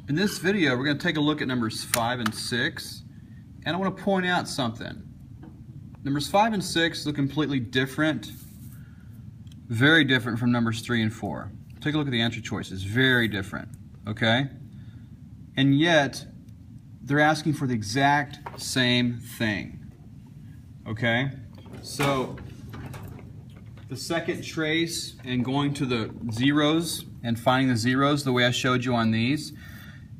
In this video, we're going to take a look at numbers 5 and 6, and I want to point out something. Numbers 5 and 6 look completely different, very different from numbers 3 and 4. Take a look at the answer choices, very different, okay? And yet, they're asking for the exact same thing, okay? So, the second trace and going to the zeros and finding the zeros the way I showed you on these,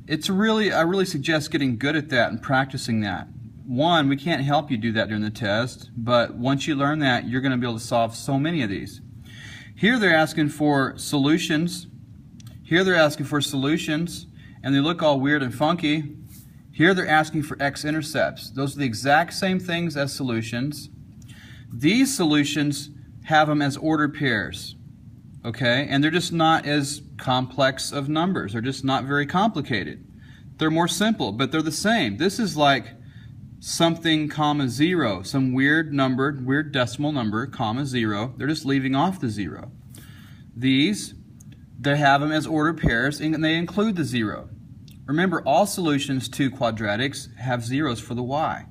I really suggest getting good at that and practicing that. One, we can't help you do that during the test, but once you learn that, you're going to be able to solve so many of these. Here they're asking for solutions. Here they're asking for solutions, and they look all weird and funky. Here they're asking for x-intercepts. Those are the exact same things as solutions. These solutions have them as ordered pairs, okay? And they're just not as complex of numbers. They're just not very complicated. They're more simple, but they're the same. This is like something, comma, 0, some weird numbered, weird decimal number, comma, 0. They're just leaving off the 0. These, they have them as ordered pairs, and they include the 0. Remember, all solutions to quadratics have zeros for the y.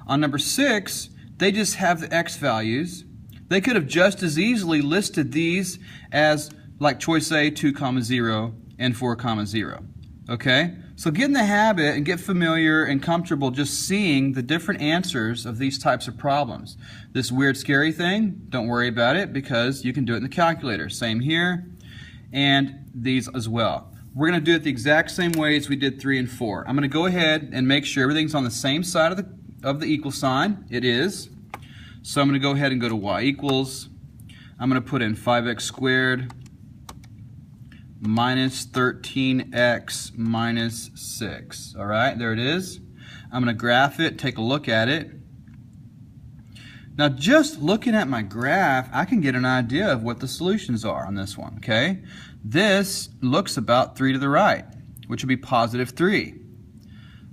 On number 6, they just have the x values. They could have just as easily listed these as like choice A, 2, 0, and 4, 0. Okay? So get in the habit and get familiar and comfortable just seeing the different answers of these types of problems. This weird, scary thing, don't worry about it because you can do it in the calculator. Same here, and these as well. We're going to do it the exact same way as we did 3 and 4. I'm going to go ahead and make sure everything's on the same side of the equal sign. It is. So I'm going to go ahead and go to y equals. I'm going to put in 5x squared minus 13x minus 6. All right, there it is. I'm going to graph it, take a look at it. Now, just looking at my graph, I can get an idea of what the solutions are on this one, okay? This looks about 3 to the right, which would be positive 3.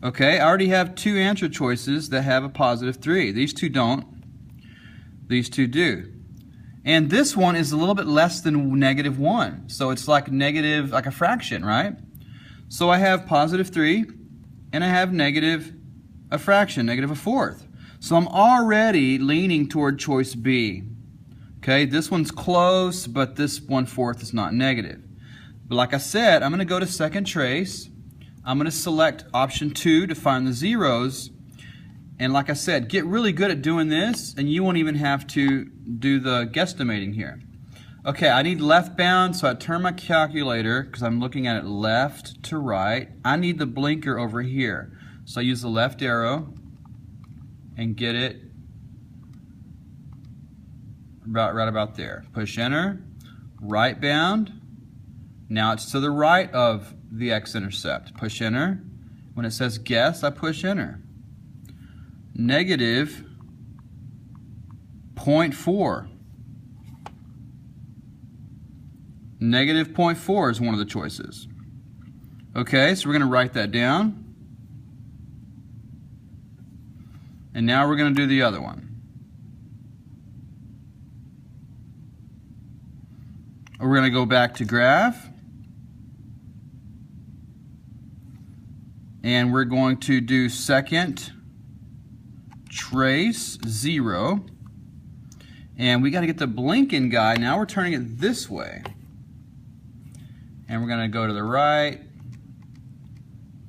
Okay, I already have two answer choices that have a positive 3. These two don't. These two do. And this one is a little bit less than negative 1. So it's like negative, like a fraction, right? So I have positive 3, and I have negative a fraction, negative a fourth. So I'm already leaning toward choice B. Okay, this one's close, but this 1/4 is not negative. But like I said, I'm going to go to second trace. I'm going to select option 2 to find the zeros. And like I said, get really good at doing this, and you won't even have to do the guesstimating here. Okay, I need left bound, so I turn my calculator, because I'm looking at it left to right. I need the blinker over here. So I use the left arrow and get it right about there. Push enter, right bound. Now it's to the right of the x-intercept. Push enter. When it says guess, I push enter. Negative 0.4. Negative 0.4 is one of the choices. Okay, so we're going to write that down. And now we're going to do the other one. We're going to go back to graph. And we're going to do second trace 0, and we got to get the blinking guy. Now we're turning it this way, and we're going to go to the right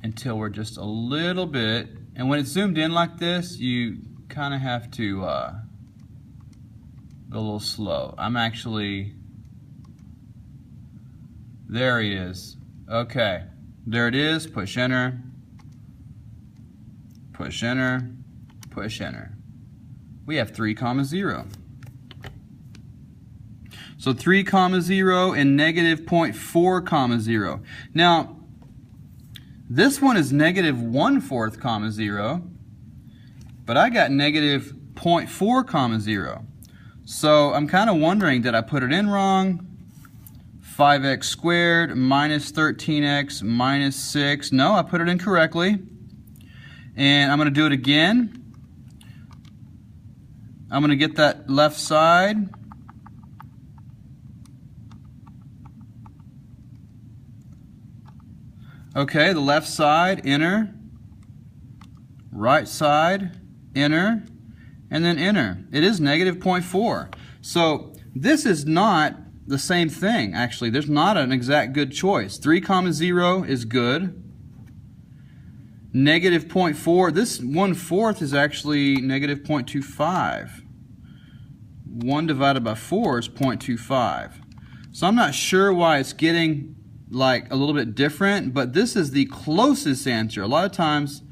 until we're just a little bit, and when it's zoomed in like this, you kind of have to go a little slow. I'm actually, there he is. Okay, there it is. Push enter, push enter, push enter. We have 3, 0. So 3, 0 and negative 0.4, 0. Now, this one is negative 1/4, 0, but I got negative 0.4, 0. So I'm kind of wondering, did I put it in wrong? 5x squared minus 13x minus 6. No, I put it in correctly. And I'm going to do it again. I'm going to get that left side. Okay, the left side, enter. Right side, enter. And then enter. It is negative 0.4. So this is not the same thing, actually. There's not an exact good choice. 3, 0 is good. Negative 0.4, this 1/4 is actually negative 0.25. 1 divided by 4 is 0.25. So I'm not sure why it's getting like a little bit different, but this is the closest answer. A lot of times,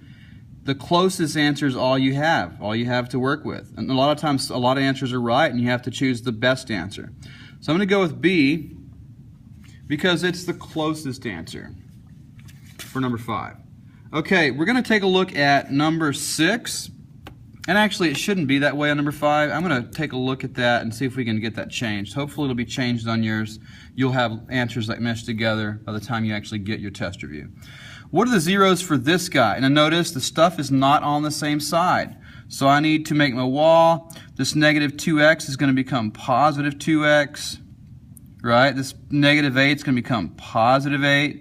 the closest answer is all you have to work with. And a lot of times, a lot of answers are right, and you have to choose the best answer. So I'm going to go with B because it's the closest answer for number 5. Okay, we're going to take a look at number 6. And actually, it shouldn't be that way on number 5. I'm going to take a look at that and see if we can get that changed. Hopefully, it'll be changed on yours. You'll have answers that mesh together by the time you actually get your test review. What are the zeros for this guy? And notice the stuff is not on the same side. So I need to make my wall. This negative 2x is going to become positive 2x. Right? This negative 8 is going to become positive 8.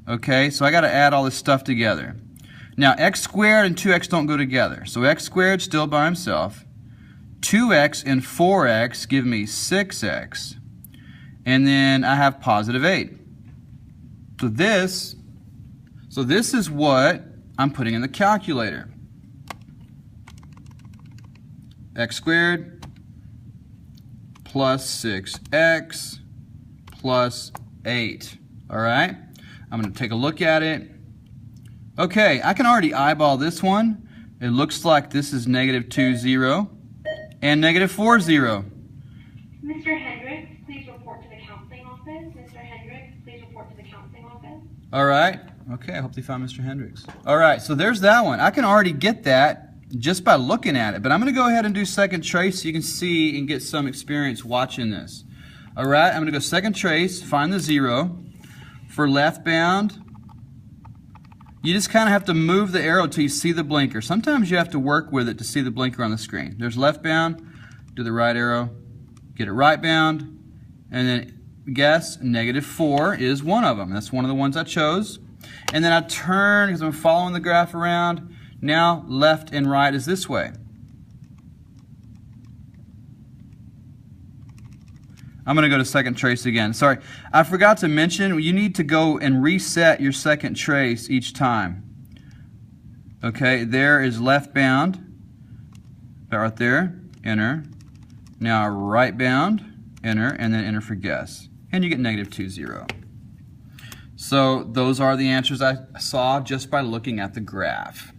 Okay, so I got to add all this stuff together. Now, x squared and 2x don't go together. So x squared still by himself. 2x and 4x give me 6x. And then I have positive 8. So this is what I'm putting in the calculator. X squared plus 6x plus 8. All right? I'm going to take a look at it. Okay, I can already eyeball this one. It looks like this is negative 2, 0 and negative 4, 0. Mr. Hendricks, please report to the counseling office. Mr. Hendricks, please report to the counseling office. All right. Okay, I hope they found Mr. Hendricks. All right, so there's that one. I can already get that just by looking at it, but I'm going to go ahead and do second trace so you can see and get some experience watching this. All right, I'm going to go second trace, find the 0. For left bound, you just kind of have to move the arrow till you see the blinker. Sometimes you have to work with it to see the blinker on the screen. There's left bound, do the right arrow, get it right bound, and then guess negative 4 is one of them. That's one of the ones I chose. And then I turn because I'm following the graph around. Now left and right is this way. I'm going to go to second trace again. Sorry, I forgot to mention you need to go and reset your second trace each time. Okay, there is left bound. Right there, enter. Now right bound, enter, and then enter for guess. And you get negative 2, 0. So those are the answers I saw just by looking at the graph.